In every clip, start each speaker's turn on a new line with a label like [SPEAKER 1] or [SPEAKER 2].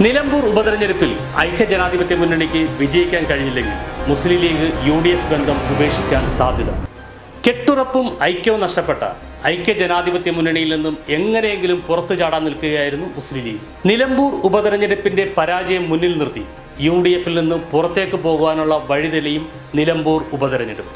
[SPEAKER 1] നിലമ്പൂർ ഉപതെരഞ്ഞെടുപ്പിൽ ഐക്യജനാധിപത്യ മുന്നണിക്ക് വിജയിക്കാൻ കഴിഞ്ഞില്ലെങ്കിൽ മുസ്ലിം ലീഗ് UDF ബന്ധം ഉപേക്ഷിക്കാൻ സാധ്യത. കെട്ടുറപ്പും ഐക്യവും നഷ്ടപ്പെട്ട ഐക്യജനാധിപത്യ മുന്നണിയിൽ നിന്നും എങ്ങനെയെങ്കിലും പുറത്തു ചാടാൻ നിൽക്കുകയായിരുന്നു മുസ്ലിം ലീഗ്. നിലമ്പൂർ ഉപതെരഞ്ഞെടുപ്പിന്റെ പരാജയം മുന്നിൽ നിർത്തി UDFൽ നിന്നും പുറത്തേക്ക് പോകാനുള്ള വഴിതെളിയും നിലമ്പൂർ ഉപതെരഞ്ഞെടുപ്പ്.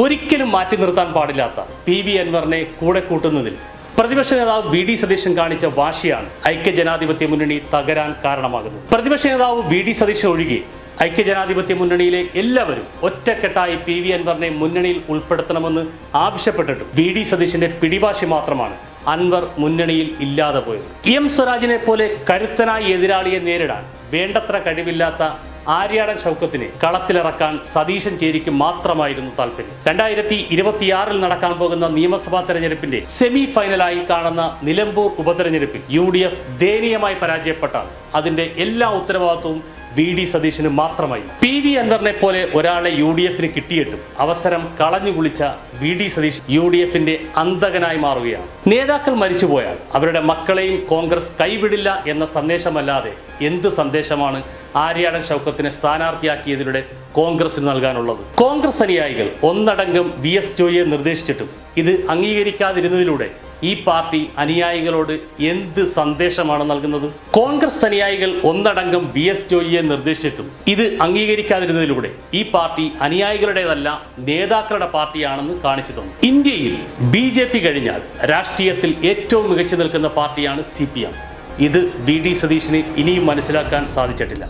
[SPEAKER 1] ഒരിക്കലും മാറ്റി നിർത്താൻ പാടില്ലാത്ത PV അൻവറിനെ കൂടെ കൂട്ടുന്നതിൽ പ്രതിപക്ഷ നേതാവ് VD സതീശൻ കാണിച്ച വാശിയാണ് ഐക്യജനാധിപത്യ മുന്നണി തകരാൻ കാരണമാകുന്നത്. പ്രതിപക്ഷ നേതാവ് VD സതീശൻ ഒഴികെ ഐക്യജനാധിപത്യ മുന്നണിയിലെ എല്ലാവരും ഒറ്റക്കെട്ടായി PV അൻവറിനെ മുന്നണിയിൽ ഉൾപ്പെടുത്തണമെന്ന് ആവശ്യപ്പെട്ടിട്ടും VD സതീശന്റെ പിടിവാശി മാത്രമാണ് അൻവർ മുന്നണിയിൽ ഇല്ലാതെ പോയത്. M സ്വരാജിനെ പോലെ കരുത്തനായ എതിരാളിയെ നേരിടാൻ വേണ്ടത്ര കഴിവില്ലാത്ത ആര്യാടൻ ഷൗക്കത്തിനെ കളത്തിലിറക്കാൻ സതീശൻ ചേരിക്ക് മാത്രമായിരുന്നു താല്പര്യം. 2026 നടക്കാൻ പോകുന്ന നിയമസഭാ തെരഞ്ഞെടുപ്പിന്റെ സെമി ഫൈനലായി കാണുന്ന നിലമ്പൂർ ഉപതെരഞ്ഞെടുപ്പിൽ UDF ദയനീയമായി പരാജയപ്പെട്ടാൽ അതിന്റെ എല്ലാ ഉത്തരവാദിത്വവും VD സതീശന് മാത്രമായി. PV അൻവറിനെ പോലെ ഒരാളെ UDFന് കിട്ടിയിട്ടും അവസരം കളഞ്ഞു കുളിച്ച VD സതീശ് UDFന്റെ അന്തകനായി മാറുകയാണ്. നേതാക്കൾ മരിച്ചുപോയാൽ അവരുടെ മക്കളെയും കോൺഗ്രസ് കൈവിടില്ല എന്ന സന്ദേശമല്ലാതെ എന്ത് സന്ദേശമാണ് ആര്യാടൻ ഷൗക്കത്തിനെ സ്ഥാനാർത്ഥിയാക്കിയതിലൂടെ കോൺഗ്രസിന് നൽകാനുള്ളത്? കോൺഗ്രസ് അനുയായികൾ ഒന്നടങ്കം VS ജോയിയെ നിർദ്ദേശിച്ചിട്ടും ഇത് അംഗീകരിക്കാതിരുന്നതിലൂടെ ഈ പാർട്ടി അനുയായികളോട് എന്ത് സന്ദേശമാണ് നൽകുന്നത്? കോൺഗ്രസ് അനുയായികൾ ഒന്നടങ്കം VS ജോയിയെ നിർദ്ദേശിച്ചിട്ടും ഇത് അംഗീകരിക്കാതിരുന്നതിലൂടെ ഈ പാർട്ടി അനുയായികളുടേതല്ല നേതാക്കളുടെ പാർട്ടിയാണെന്ന് കാണിച്ചു തന്നു. ഇന്ത്യയിൽ BJP കഴിഞ്ഞാൽ രാഷ്ട്രീയത്തിൽ ഏറ്റവും മികച്ചു നിൽക്കുന്ന പാർട്ടിയാണ് CPM. ഇത് VD സതീശന് ഇനിയും മനസ്സിലാക്കാൻ സാധിച്ചിട്ടില്ല.